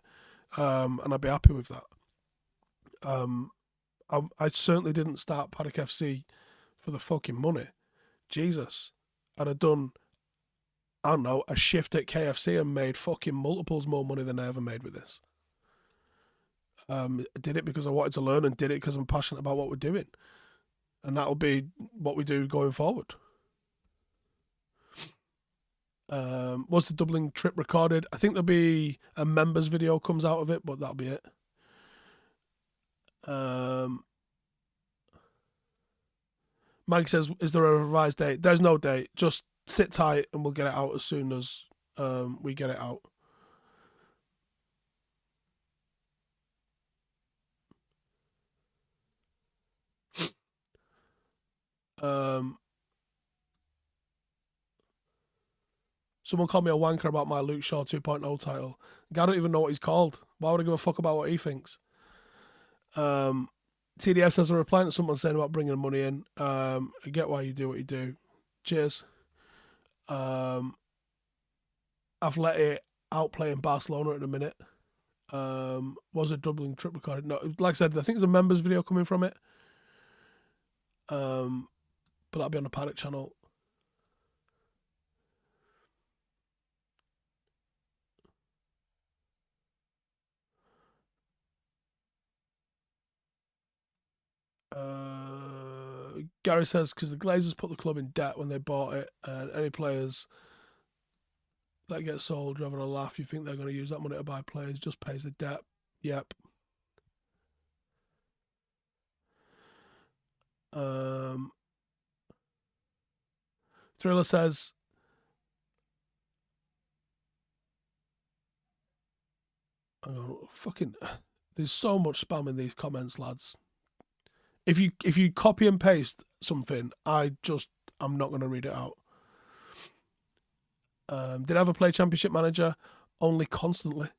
and I'd be happy with that. I certainly didn't start Paddock FC for the fucking money. Jesus, I'd have done, I don't know, a shift at KFC and made fucking multiples more money than I ever made with this. I did it because I wanted to learn, and did it because I'm passionate about what we're doing, and that'll be what we do going forward. Was the Dublin trip recorded? I think there'll be a members video comes out of it, but that'll be it. Mike says, is there a revised date? There's no date. Just sit tight and we'll get it out as soon as we get it out. Someone called me a wanker about my Luke Shaw 2.0 title. I don't even know what he's called. Why would I give a fuck about what he thinks? TDF says, I'm replying to someone saying about bringing money in. I get why you do what you do. Cheers. Athletic outplaying Barcelona at the minute. Was a Dublin trip recorded? No, like I said, I think there's a members video coming from it. But that'll be on the Paddock channel. Gary says, because the Glazers put the club in debt when they bought it, and any players that get sold, you're having a laugh. You think they're going to use that money to buy players, just pays the debt. Yep. Thriller says, fucking, there's so much spam in these comments, lads. If you copy and paste something, I'm not going to read it out. Did I ever play Championship Manager? Only constantly.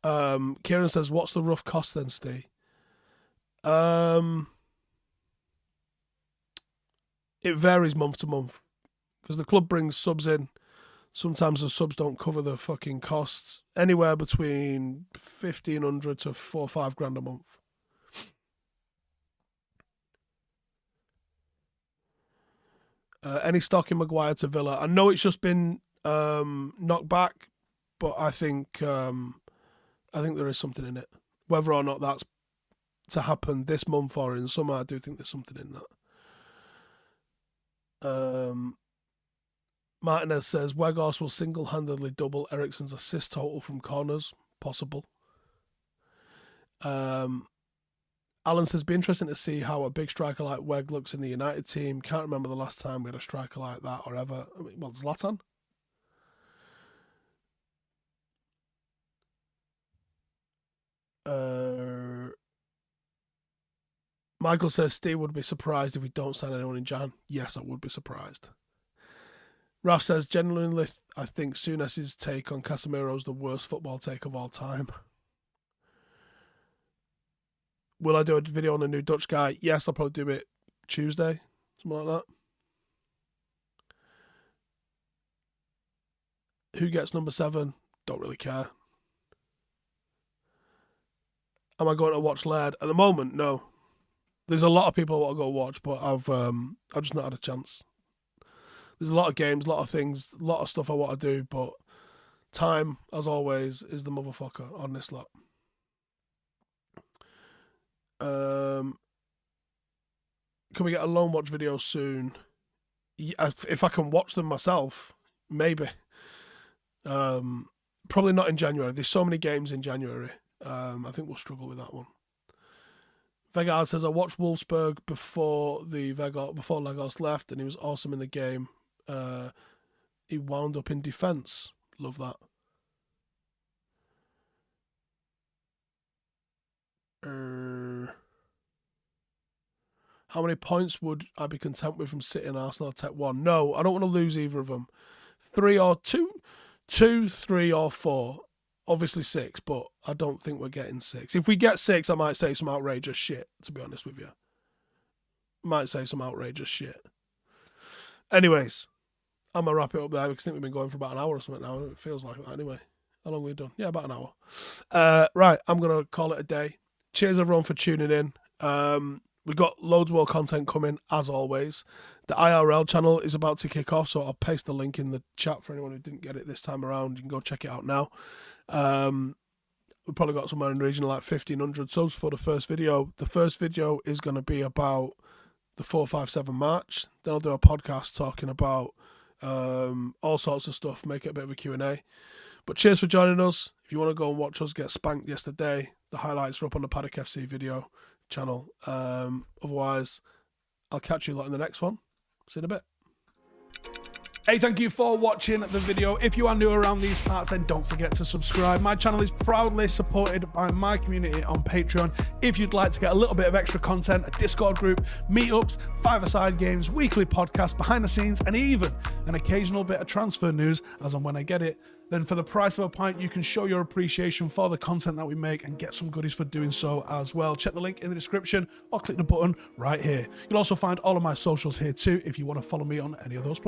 Kieran says, what's the rough cost then, Steve? It varies month to month because the club brings subs in. Sometimes the subs don't cover the fucking costs. Anywhere between 1,500 to 4 or 5 grand a month. Any stock in Maguire to Villa? I know it's just been knocked back, but I think there is something in it. Whether or not that's to happen this month or in summer, I do think there's something in that. Martinez says Weghorst will single-handedly double Eriksen's assist total from corners. possible. Alan says, be interesting to see how a big striker like Weg looks in the United team. Can't remember the last time we had a striker like that or ever. I mean, well, Zlatan. Michael says, Steve would be surprised if we don't sign anyone in Jan. Yes, I would be surprised. Raf says, genuinely, I think Souness's take on Casemiro is the worst football take of all time. Will I do a video on a new Dutch guy? Yes, I'll probably do it Tuesday, something like that. Who gets number 7? Don't really care. Am I going to watch Laird? At the moment, no. There's a lot of people I want to go watch, but I've just not had a chance. There's a lot of games, a lot of things, a lot of stuff I want to do, but time, as always, is the motherfucker on this lot. Can we get a loan watch video soon? Yeah, if I can watch them myself, maybe. Probably not in January. There's so many games in January. I think we'll struggle with that one. Weghorst says, I watched Wolfsburg before Weghorst left, and he was awesome in the game. He wound up in defence. Love that. How many points would I be content with from City and Arsenal Tech 1? No, I don't want to lose either of them. 3 or 2, 3 or 4. Obviously 6, but I don't think we're getting 6. If we get 6, I might say some outrageous shit, to be honest with you. Might say some outrageous shit. Anyways, I'm going to wrap it up there because I think we've been going for about an hour or something now. It feels like that anyway. How long have we done? Yeah, about an hour. Right, I'm going to call it a day. Cheers, everyone, for tuning in. We've got loads more content coming, as always. The IRL channel is about to kick off, so I'll paste the link in the chat for anyone who didn't get it this time around. You can go check it out now. We've probably got somewhere in the region of like 1,500 subs for the first video. The first video is going to be about the 457 March. Then I'll do a podcast talking about all sorts of stuff, make it a bit of a Q&A. But cheers for joining us. If you want to go and watch us get spanked yesterday, the highlights are up on the Paddock FC video channel. Otherwise, I'll catch you lot in the next one. See you in a bit. Hey, thank you for watching the video. If you are new around these parts, then don't forget to subscribe. My channel is proudly supported by my community on Patreon. If you'd like to get a little bit of extra content, a Discord group, meetups, five-a-side games, weekly podcasts, behind the scenes, and even an occasional bit of transfer news as and when I get it, then for the price of a pint, you can show your appreciation for the content that we make and get some goodies for doing so as well. Check the link in the description or click the button right here. You'll also find all of my socials here too if you want to follow me on any of those platforms.